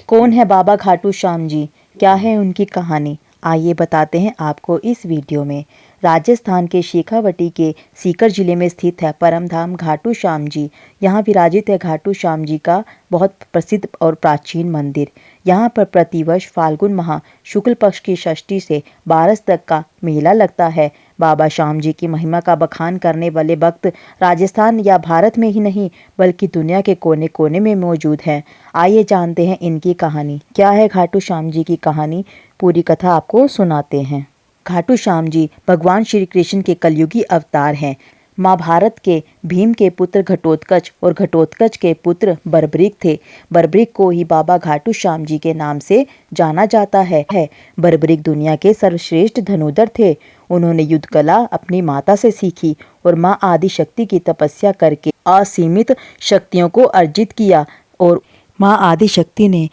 कौन है बाबा खाटू श्याम जी? क्या है उनकी कहानी? आइए बताते हैं आपको इस वीडियो में। राजस्थान के शेखावटी के सीकर जिले में स्थित है परमधाम घाटू श्याम जी। यहाँ विराजित है घाटू श्याम जी का बहुत प्रसिद्ध और प्राचीन मंदिर। यहाँ पर प्रतिवर्ष फाल्गुन माह शुक्ल पक्ष की षष्ठी से 12 तक का मेला लगता है। बाबा श्याम जी की महिमा का बखान करने वाले भक्त राजस्थान या भारत में ही नहीं बल्कि दुनिया के कोने कोने में मौजूद हैं। आइए जानते हैं इनकी कहानी। क्या है घाटू श्याम जी की कहानी? पूरी कथा आपको सुनाते हैं। घाटू श्याम जी भगवान श्री कृष्ण के कलयुगी अवतार हैं। महाभारत के भीम के पुत्र घटोत्कच और घटोत्कच के पुत्र बर्बरीक थे। बर्बरीक को ही बाबा घाटू श्याम जी के नाम से जाना जाता है। बर्बरीक दुनिया के सर्वश्रेष्ठ धनुर्धर थे। उन्होंने युद्ध कला अपनी माता से सीखी और माँ आदि शक्ति की तपस्या करके असीमित शक्तियों को अर्जित किया और माँ आदि शक्ति ने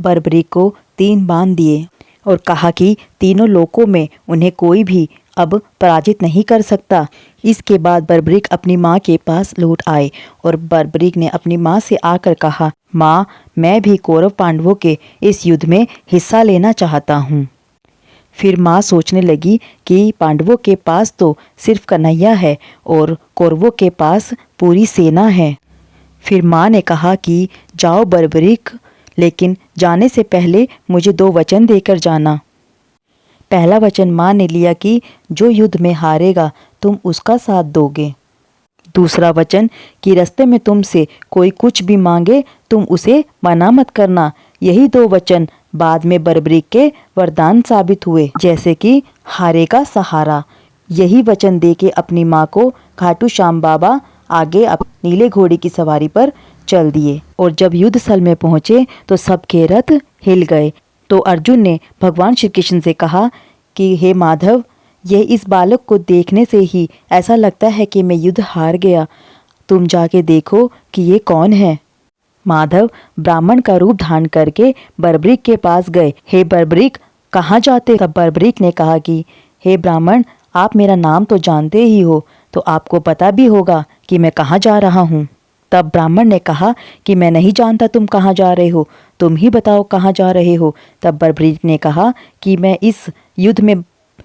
बर्बरीक को 3 बाण दिए और कहा कि तीनों लोकों में उन्हें कोई भी अब पराजित नहीं कर सकता। इसके बाद बर्बरीक अपनी माँ के पास लौट आए और बर्बरीक ने अपनी माँ से आकर कहा, माँ, मैं भी कौरव पांडवों के इस युद्ध में हिस्सा लेना चाहता हूँ। फिर माँ सोचने लगी कि पांडवों के पास तो सिर्फ कन्हैया है और कौरवों के पास पूरी सेना है। फिर माँ ने कहा कि जाओ बर्बरीक, लेकिन जाने से पहले मुझे 2 वचन देकर जाना। पहला वचन माँ ने लिया कि जो युद्ध में हारेगा तुम उसका साथ दोगे। दूसरा वचन कि रास्ते में तुमसे कोई कुछ भी मांगे तुम उसे मना मत करना। यही 2 वचन बाद में बर्बरीक के वरदान साबित हुए, जैसे कि हारेगा सहारा। यही वचन देके अपनी माँ को घाटू श्याम बाबा आगे नीले घोड़े की सवारी पर चल दिए और जब युद्ध स्थल में पहुंचे तो सबके रथ हिल गए। तो अर्जुन ने भगवान श्री कृष्ण से कहा कि हे माधव, यह इस बालक को देखने से ही ऐसा लगता है कि मैं युद्ध हार गया। तुम जाके देखो कि ये कौन है। माधव ब्राह्मण का रूप धारण करके बर्बरीक के पास गए। हे बर्बरीक, कहाँ जाते? तब बर्बरीक ने कहा कि हे ब्राह्मण, आप मेरा नाम तो जानते ही हो, तो आपको पता भी होगा कि मैं कहाँ जा रहा हूँ। तब ब्राह्मण ने कहा कि मैं नहीं जानता तुम कहाँ जा रहे हो, तुम ही बताओ कहाँ जा रहे हो। तब बर्बरीक ने कहा कि मैं इस युद्ध में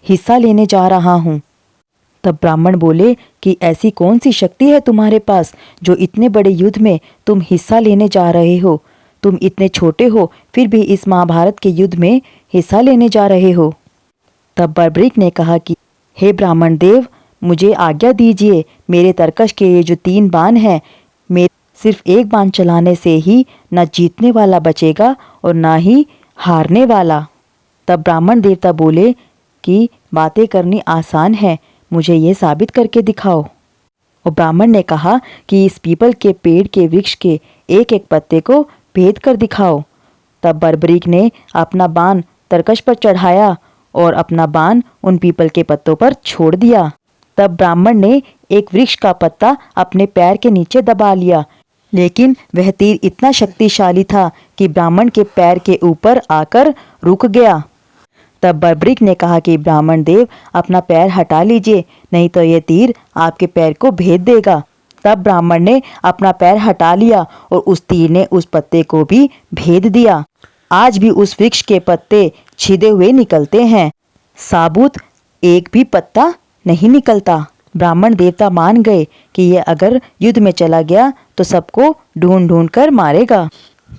हिस्सा लेने जा रहा हूँ। तब ब्राह्मण बोले कि ऐसी कौन सी शक्ति है तुम्हारे पास जो इतने बड़े युद्ध में तुम हिस्सा लेने जा रहे हो? तुम इतने छोटे हो फिर भी इस महाभारत के युद्ध में हिस्सा लेने जा रहे हो। तब बर्बरीक ने कहा कि हे ब्राह्मण देव, मुझे आज्ञा दीजिए। मेरे तरकश के ये जो 3 बाण हैं, सिर्फ एक बाण चलाने से ही न जीतने वाला बचेगा और न ही हारने वाला। तब ब्राह्मण देवता बोले कि बातें करनी आसान है, मुझे ये साबित करके दिखाओ। और ब्राह्मण ने कहा कि इस पीपल के पेड़ के वृक्ष के एक एक पत्ते को भेद कर दिखाओ। तब बर्बरीक ने अपना बाण तरकश पर चढ़ाया और अपना बाण उन पीपल के पत्तों पर छोड़ दिया। तब ब्राह्मण ने एक वृक्ष का पत्ता अपने पैर के नीचे दबा लिया, लेकिन वह तीर इतना शक्तिशाली था कि ब्राह्मण के पैर के ऊपर आकर रुक गया। तब बर्बरीक ने कहा कि ब्राह्मण देव, अपना पैर हटा लीजिए, नहीं तो यह तीर आपके पैर को भेद देगा। तब ब्राह्मण ने अपना पैर हटा लिया और उस तीर ने उस पत्ते को भी भेद दिया। आज भी उस वृक्ष के पत्ते छिदे हुए निकलते हैं, साबुत एक भी पत्ता नहीं निकलता। ब्राह्मण देवता मान गए कि यह अगर युद्ध में चला गया तो सबको ढूंढ ढूंढ कर मारेगा।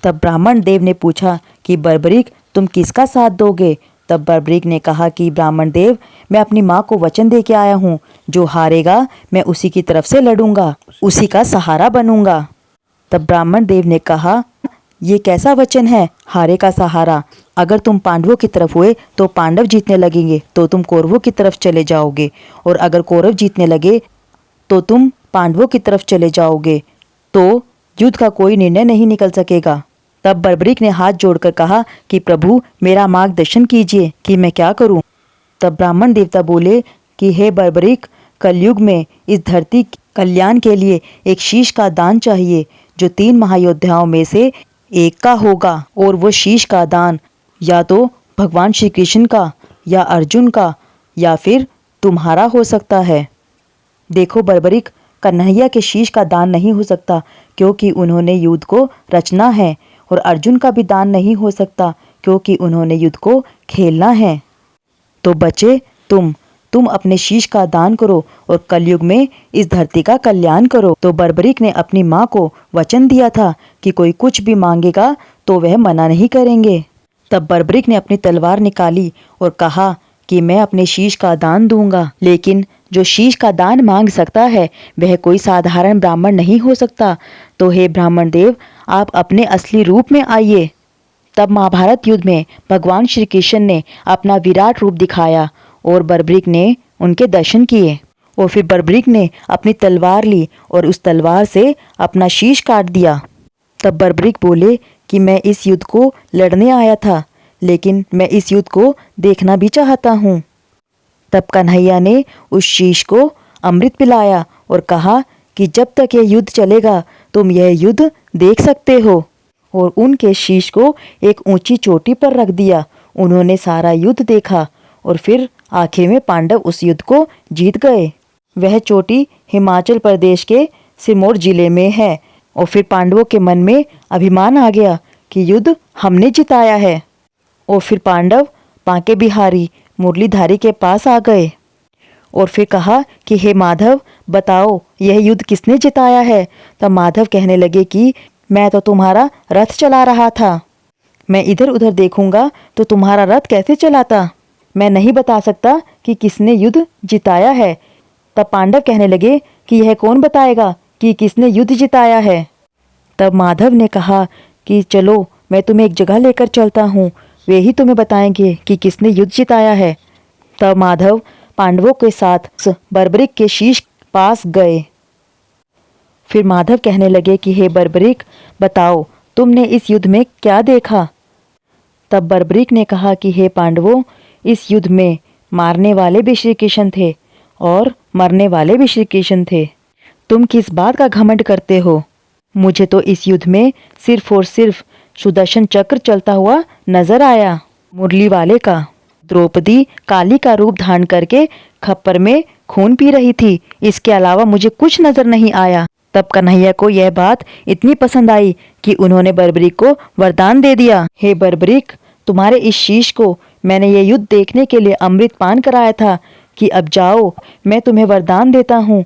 तब ब्राह्मण देव ने पूछा कि बर्बरीक, तुम किसका साथ दोगे? तब बर्बरीक ने कहा कि ब्राह्मण देव, मैं अपनी माँ को वचन दे के आया हूँ, जो हारेगा मैं उसी की तरफ से लड़ूंगा, उसी का सहारा बनूंगा। तब ब्राह्मण देव ने कहा, ये कैसा वचन है, हारे का सहारा? अगर तुम पांडवों की तरफ हुए तो पांडव जीतने लगेंगे तो तुम कौरवों की तरफ चले जाओगे, और अगर कौरव जीतने लगे तो तुम पांडवों की तरफ चले जाओगे, तो युद्ध का कोई निर्णय नहीं निकल सकेगा। तब बर्बरीक ने हाथ जोड़कर कहा कि प्रभु, मेरा मार्गदर्शन कीजिए कि मैं क्या करूं। तब ब्राह्मण देवता बोले कि हे बर्बरीक, कलयुग में इस धरती कल्याण के लिए एक शीश का दान चाहिए जो 3 महायोद्धाओं में से एक का होगा, और वो शीश का दान या तो भगवान श्री कृष्ण का या अर्जुन का या फिर तुम्हारा हो सकता है। देखो बर्बरीक, कन्हैया के शीश का दान नहीं हो सकता क्योंकि उन्होंने युद्ध को रचना है और अर्जुन का भी दान नहीं हो सकता क्योंकि उन्होंने युद्ध को खेलना है। तो बच्चे तुम अपने शीश का दान करो और कलयुग में इस धरती का कल्याण करो। तो बर्बरीक ने अपनी माँ को वचन दिया था कि कोई कुछ भी मांगेगा तो वह मना नहीं करेंगे। तब बर्बरीक ने अपनी तलवार निकाली और कहा कि मैं अपने शीश का दान दूंगा, लेकिन जो शीश का दान मांग सकता है वह कोई साधारण ब्राह्मण नहीं हो सकता। तो हे ब्राह्मण देव, आप अपने असली रूप में आइए। तब महाभारत युद्ध में भगवान श्री कृष्ण ने अपना विराट रूप दिखाया और बर्बरीक ने उनके दर्शन किए। और फिर बर्बरीक ने अपनी तलवार ली और उस तलवार से अपना शीश काट दिया। तब बर्बरीक बोले कि मैं इस युद्ध को लड़ने आया था, लेकिन मैं इस युद्ध को देखना भी चाहता हूँ। तब कन्हैया ने उस शीश को अमृत पिलाया और कहा कि जब तक यह युद्ध चलेगा तुम यह युद्ध देख सकते हो, और उनके शीश को एक ऊंची चोटी पर रख दिया। उन्होंने सारा युद्ध देखा और फिर आखिर में पांडव उस युद्ध को जीत गए। वह चोटी हिमाचल प्रदेश के सिरमौर जिले में है। और फिर पांडवों के मन में अभिमान आ गया कि युद्ध हमने जिताया है। और फिर पांडव बांके बिहारी मुरलीधारी के पास आ गए और फिर कहा कि हे माधव, बताओ यह युद्ध किसने जिताया है। तब माधव कहने लगे कि मैं तो तुम्हारा रथ चला रहा था, मैं इधर उधर देखूंगा तो तुम्हारा रथ कैसे चलाता, मैं नहीं बता सकता कि किसने युद्ध जिताया है। तब पांडव कहने लगे कि यह कौन बताएगा कि किसने युद्ध जिताया है। तब माधव ने कहा कि चलो मैं तुम्हें एक जगह लेकर चलता हूँ, वे ही तुम्हें बताएंगे कि किसने युद्ध जिताया है। तब माधव पांडवों के साथ बर्बरीक के शीश पास गए। फिर माधव कहने लगे कि हे बर्बरीक, बताओ तुमने इस युद्ध में क्या देखा। तब बर्बरीक ने कहा कि हे पांडवों, इस युद्ध में मारने वाले भी श्री कृष्ण थे और मरने वाले भी श्री कृष्ण थे। तुम किस बात का घमंड करते हो। मुझे तो इस युद्ध में सिर्फ और सिर्फ सुदर्शन चक्र चलता हुआ नजर आया, मुरली वाले का। द्रौपदी काली का रूप धारण करके खप्पर में खून पी रही थी, इसके अलावा मुझे कुछ नजर नहीं आया। तब कन्हैया को यह बात इतनी पसंद आई कि उन्होंने बर्बरीक को वरदान दे दिया। हे बर्बरीक, तुम्हारे इस शीश को मैंने ये युद्ध देखने के लिए अमृत पान कराया था कि अब जाओ, मैं तुम्हें वरदान देता हूँ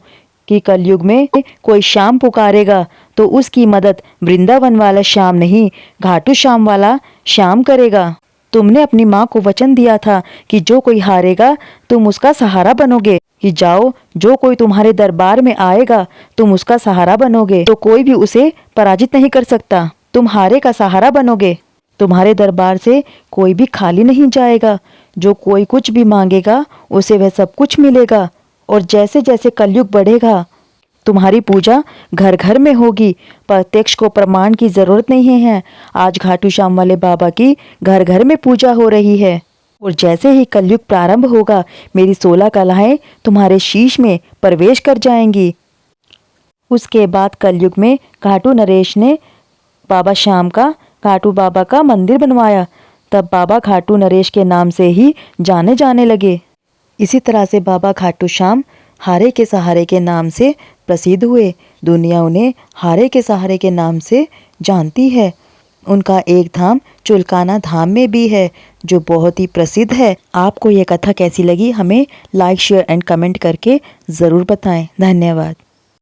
कि कलयुग में कोई श्याम पुकारेगा तो उसकी मदद वृंदावन वाला श्याम नहीं, घाटू श्याम वाला श्याम करेगा। तुमने अपनी माँ को वचन दिया था कि जो कोई हारेगा तुम उसका सहारा बनोगे, कि जाओ जो कोई तुम्हारे दरबार में आएगा तुम उसका सहारा बनोगे, तो कोई भी उसे पराजित नहीं कर सकता। तुम हारे का सहारा बनोगे, तुम्हारे दरबार से कोई भी खाली नहीं जाएगा, जो कोई कुछ भी मांगेगा उसे वह सब कुछ मिलेगा। और जैसे जैसे कलयुग बढ़ेगा तुम्हारी पूजा घर घर में होगी, प्रत्यक्ष को प्रमाण की जरूरत नहीं है। आज घाटू श्याम वाले बाबा की घर घर में पूजा हो रही है। और जैसे ही कलयुग प्रारंभ होगा मेरी 16 कलाएं तुम्हारे शीश में प्रवेश कर जाएंगी। उसके बाद कलयुग में घाटू नरेश ने बाबा श्याम का, घाटू बाबा का मंदिर बनवाया। तब बाबा घाटू नरेश के नाम से ही जाने जाने लगे। इसी तरह से बाबा घाटू श्याम हारे के सहारे के नाम से प्रसिद्ध हुए। दुनिया उन्हें हारे के सहारे के नाम से जानती है। उनका एक धाम चुलकाना धाम में भी है जो बहुत ही प्रसिद्ध है। आपको ये कथा कैसी लगी हमें लाइक, शेयर एंड कमेंट करके ज़रूर बताएं। धन्यवाद।